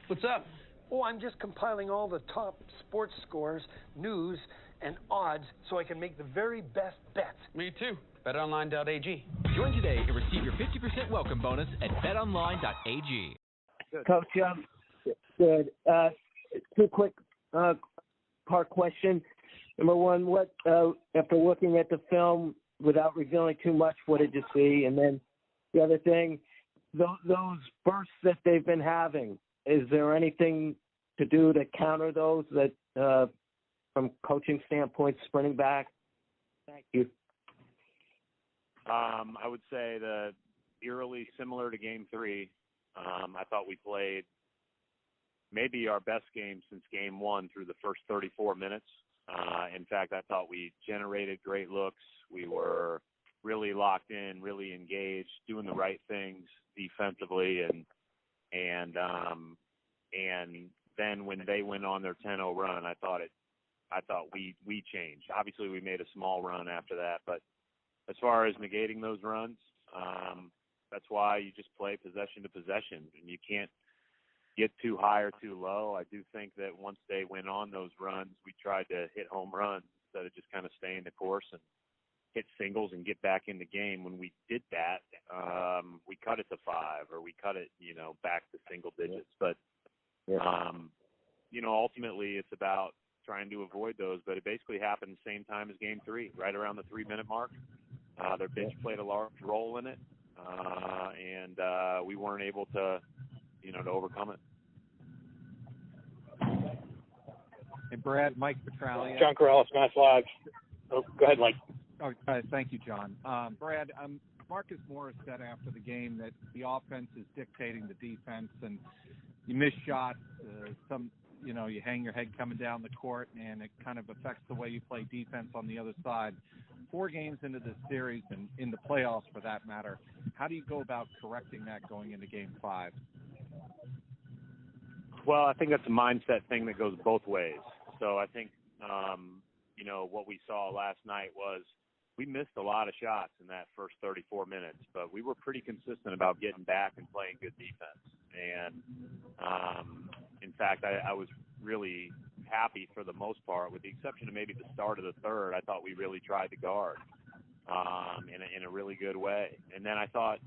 What's up? Oh, I'm just compiling all the top sports scores, news, and odds so I can make the very best bets. Me too. BetOnline.ag. Join today and receive your 50% welcome bonus at BetOnline.ag. Coach, good. Two quick part question. Number one, what after looking at the film, without revealing too much, what did you see? And then the other thing, those bursts that they've been having, is there anything to do to counter those that, from coaching standpoint, sprinting back? Thank you. I would say that eerily similar to Game 3. I thought we played maybe our best game since Game 1 through the first 34 minutes. In fact, I thought we generated great looks. We were really locked in, really engaged, doing the right things defensively, and then when they went on their 10-0 run, I thought we changed. Obviously, we made a small run after that, but as far as negating those runs, that's why you just play possession to possession, and you can't get too high or too low. I do think that once they went on those runs, we tried to hit home runs instead of just kind of staying the course and hit singles and get back in the game. When we did that, we cut it to 5 or we cut it, back to single digits. But, ultimately it's about trying to avoid those. But it basically happened the same time as Game 3, right around the 3-minute mark. Their bench played a large role in it, and we weren't able to, to overcome it. Hey, Brad, Mike Petralia. John Corrales, Mass Live. Oh, go ahead, Mike. Oh, thank you, John. Brad, Marcus Morris said after the game that the offense is dictating the defense, and you miss shots. You hang your head coming down the court, and it kind of affects the way you play defense on the other side. 4 games into this series, and in the playoffs for that matter, how do you go about correcting that going into Game 5? Well, I think that's a mindset thing that goes both ways. So I think, what we saw last night was we missed a lot of shots in that first 34 minutes, but we were pretty consistent about getting back and playing good defense. And, in fact, I was really happy for the most part, with the exception of maybe the start of the third. I thought we really tried to guard in a really good way. And then I thought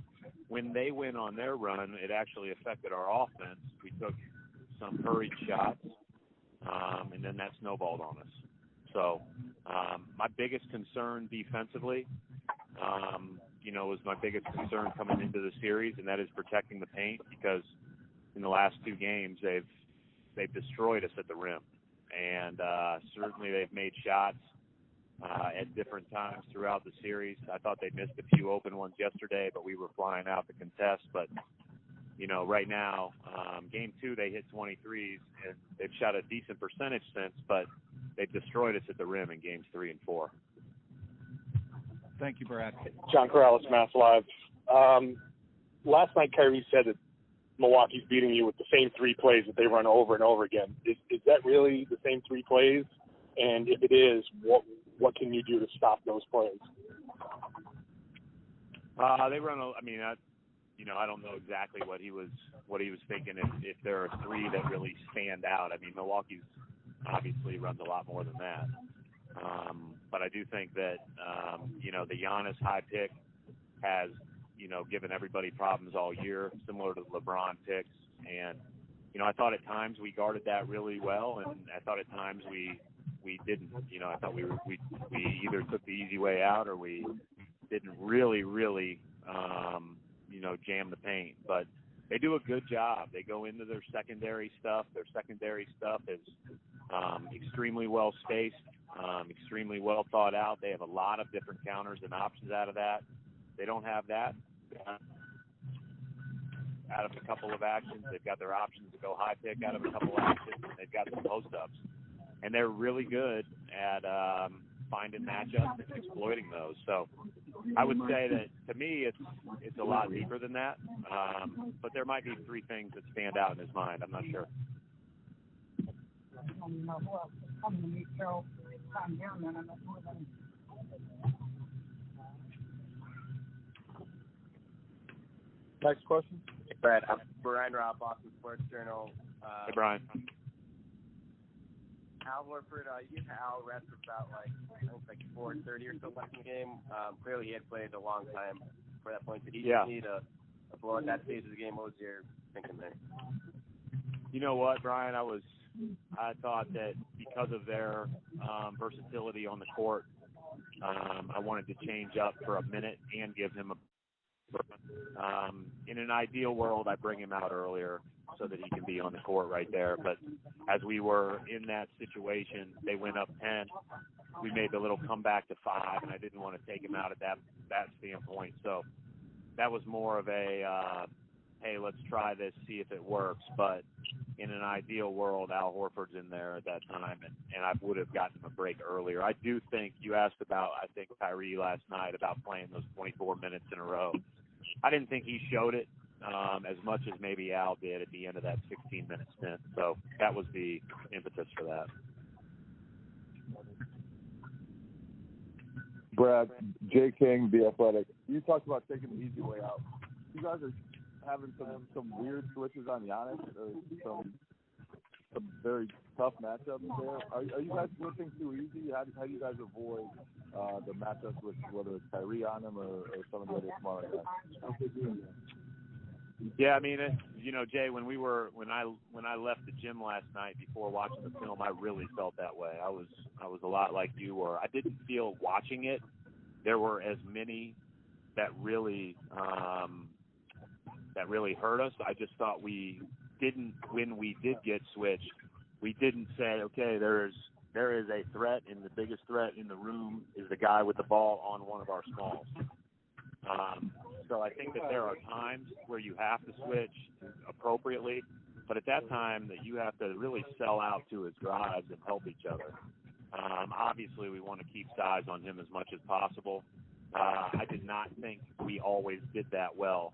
when they went on their run, it actually affected our offense. We took some hurried shots, and then that snowballed on us. So my biggest concern defensively, was my biggest concern coming into the series, and that is protecting the paint, because in the last 2 games they've destroyed us at the rim. And certainly they've made shots at different times throughout the series. I thought they missed a few open ones yesterday, but we were flying out to contest. But, right now, Game 2 they hit 23s, and they've shot a decent percentage since, but they've destroyed us at the rim in Games 3 and 4. Thank you, Brad. John Corrales, Mass Live. Last night, Kyrie said that Milwaukee's beating you with the same 3 plays that they run over and over again. Is that really the same 3 plays? And if it is, what can you do to stop those plays? They run. I don't know exactly what he was thinking. If there are 3 that really stand out. Milwaukee's obviously runs a lot more than that. But I do think that the Giannis high pick has given everybody problems all year, similar to the LeBron picks. And I thought at times we guarded that really well, and I thought at times we didn't. I thought we either took the easy way out, or we didn't really jam the paint. But they do a good job. They go into their secondary stuff. Their secondary stuff is extremely well spaced, extremely well thought out. They have a lot of different counters and options out of that. They don't have that out of a couple of actions. They've got their options to go high pick out of a couple of actions. They've got some post-ups. And they're really good at finding matchups and exploiting those. So I would say that, to me, it's a lot deeper than that. But there might be 3 things that stand out in his mind. I'm not sure. Next question. Brad, Brian Robb, Boston Sports Journal. Hey, Brian. Al Horford, you had Al rest about I think 4:30 or so left in the game. Clearly, he had played a long time for that point. Did he just need a blow at that stage of the game? What was your thinking there? You know what, Brian? I thought that because of their versatility on the court, I wanted to change up for a minute and give him in an ideal world, I bring him out earlier so that he can be on the court right there. But as we were in that situation, they went up 10. We made the little comeback to 5, and I didn't want to take him out at that standpoint. So that was more of a, hey, let's try this, see if it works. But in an ideal world, Al Horford's in there at that time, and I would have gotten him a break earlier. I do think you asked about, I think, Kyrie last night about playing those 24 minutes in a row. I didn't think he showed it as much as maybe Al did at the end of that 16-minute stint. So that was the impetus for that. Brad, Jay King, The Athletic. You talked about taking the easy way out. You guys are having some weird switches on Giannis, or some very tough matchups there. Are you guys switching too easy? How do you guys avoid the matchups with whether it's Kyrie on him or some of the other smaller guys? Yeah, I mean, Jay, when I left the gym last night before watching the film, I really felt that way. I was a lot like you were. I didn't feel watching it. There were as many that really hurt us. I just thought when we did get switched, we didn't say, okay, there is a threat, and the biggest threat in the room is the guy with the ball on one of our smalls. So I think that there are times where you have to switch appropriately, but at that time that you have to really sell out to his drives and help each other. Obviously, we want to keep size on him as much as possible. I did not think we always did that well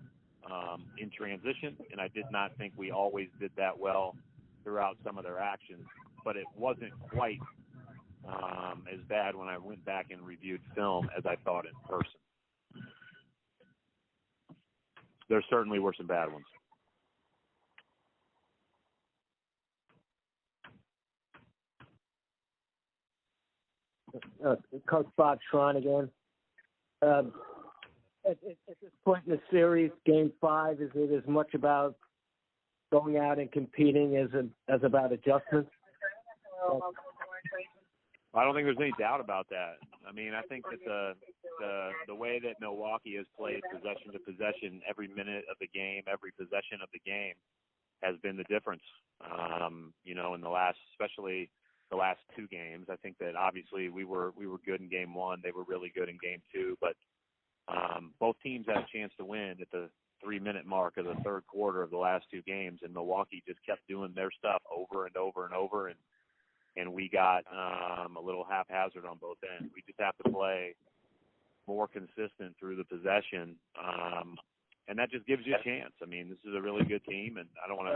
in transition, and I did not think we always did that well throughout some of their actions, but it wasn't quite as bad when I went back and reviewed film as I thought in person. There certainly were some bad ones. Coach Bob Schron again. At this point in the series, Game 5, is it as much about going out and competing as about adjustments? I don't think there's any doubt about that. I mean, I think that the way that Milwaukee has played possession to possession, every minute of the game, every possession of the game, has been the difference. In especially the last 2 games. I think that obviously we were good in Game 1. They were really good in Game 2, but both teams had a chance to win at the 3-minute mark of the third quarter of the last 2 games, and Milwaukee just kept doing their stuff over and over and over, and we got a little haphazard on both ends. We just have to play more consistent through the possession, and that just gives you a chance. I mean, this is a really good team, and I don't want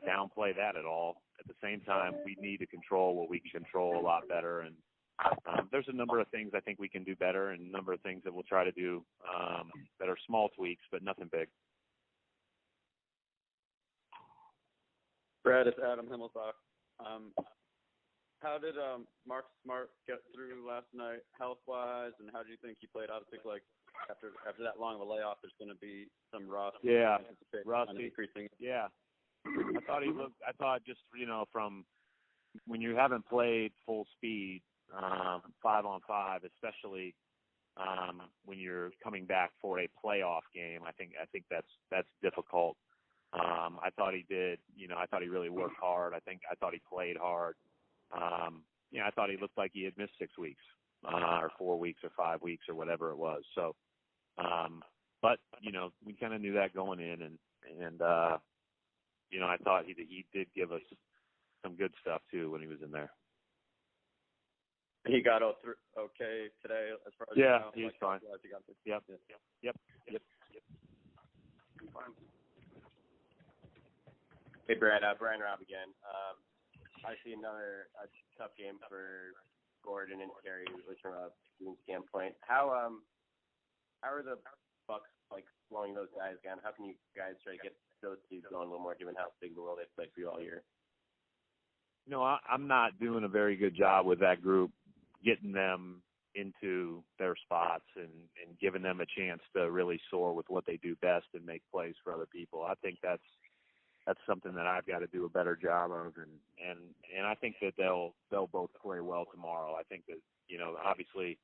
to downplay that at all. At the same time, we need to control what we can control a lot better, and there's a number of things I think we can do better, and a number of things that we'll try to do that are small tweaks, but nothing big. Brad, it's Adam Himmelbach. How did Mark Smart get through last night health-wise, and how do you think he played? I think after that long of a layoff, there's going to be some rust. Yeah, rusty. Yeah, I thought just from when you haven't played full speed 5-on-5, especially when you're coming back for a playoff game, I think that's difficult. I thought he did. I thought he really worked hard. I thought he played hard. I thought he looked like he had missed 6 weeks, or 4 weeks, or 5 weeks, or whatever it was. So, but we kind of knew that going in, and I thought he did give us some good stuff too when he was in there. He got okay today as far as he was fine. Yep. Hey, Brad, Brian Robb again. I see another tough game for Gordon and Terry, which from a team standpoint. How are the Bucks like slowing those guys down? How can you guys try to get those teams going a little more, given how big the role they've played for you all year? I'm not doing a very good job with that group, getting them into their spots and giving them a chance to really soar with what they do best and make plays for other people. I think that's something that I've got to do a better job of, and I think that they'll both play well tomorrow. I think that, obviously,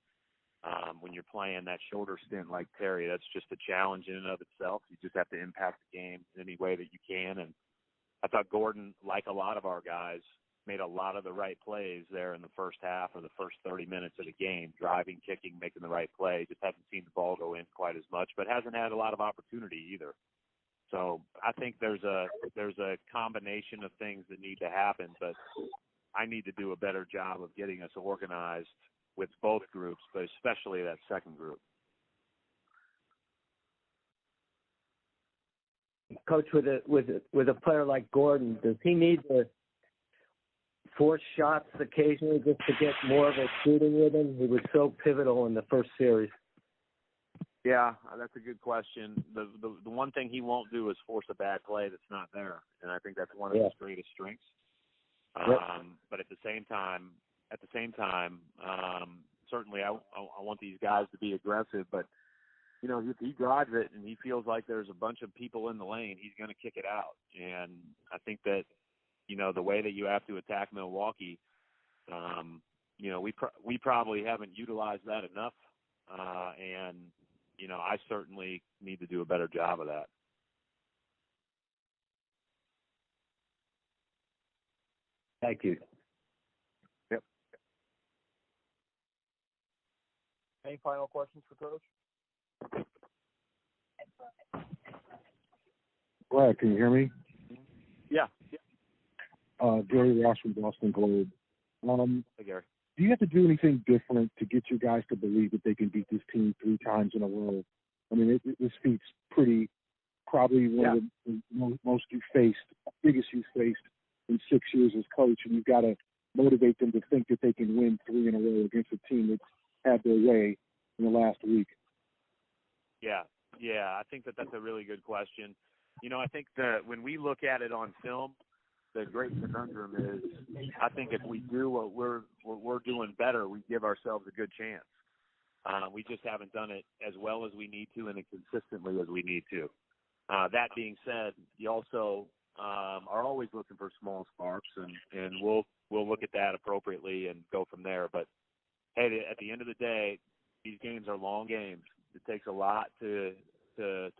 when you're playing that shorter stint like Terry, that's just a challenge in and of itself. You just have to impact the game in any way that you can. And I thought Gordon, like a lot of our guys, made a lot of the right plays there in the first half or the first 30 minutes of the game, driving, kicking, making the right play. Just haven't seen the ball go in quite as much, but hasn't had a lot of opportunity either. So I think there's a combination of things that need to happen, but I need to do a better job of getting us organized with both groups, but especially that second group. Coach, with a player like Gordon, does he need to force shots occasionally just to get more of a shooting rhythm? He was so pivotal in the first series. Yeah, that's a good question. The one thing he won't do is force a bad play that's not there, and I think that's one of his greatest strengths. But at the same time, certainly I want these guys to be aggressive. But if he drives it and he feels like there's a bunch of people in the lane, he's going to kick it out. And I think that the way that you have to attack Milwaukee, we probably haven't utilized that enough, and I certainly need to do a better job of that. Thank you. Yep. Any final questions for Coach? Brad, can you hear me? Yeah. Gary Ross from Boston Globe. Hey, Gary. Do you have to do anything different to get your guys to believe that they can beat this team 3 times in a row? I mean, this feat's probably one of the most biggest you've faced in 6 years as coach, and you've got to motivate them to think that they can win 3 in a row against a team that's had their way in the last week. Yeah, I think that's a really good question. I think that when we look at it on film, the great conundrum is, I think if we do what we're doing better, we give ourselves a good chance. We just haven't done it as well as we need to and as consistently as we need to. That being said, you also are always looking for small sparks, and we'll look at that appropriately and go from there. But hey, at the end of the day, these games are long games. It takes a lot to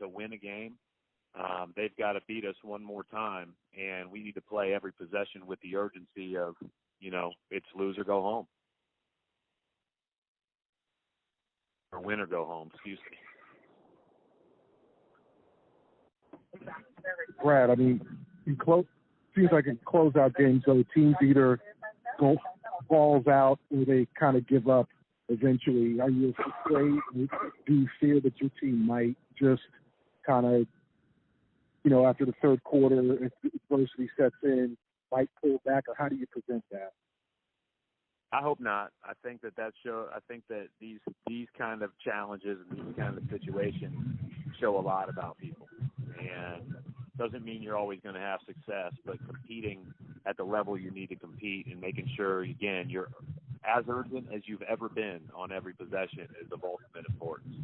win a game. They've got to beat us one more time, and we need to play every possession with the urgency of, it's lose or go home. Or win or go home, excuse me. Brad, I mean, seems like in closeout games, though, teams either go balls out or they kind of give up eventually. Are you afraid? Do you fear that your team might just kind of, after the third quarter, if adversity sets in, might pull back, or how do you prevent that? I hope not. I think that these kind of challenges and these kind of situations show a lot about people. And doesn't mean you're always going to have success, but competing at the level you need to compete and making sure, again, you're as urgent as you've ever been on every possession is of ultimate importance.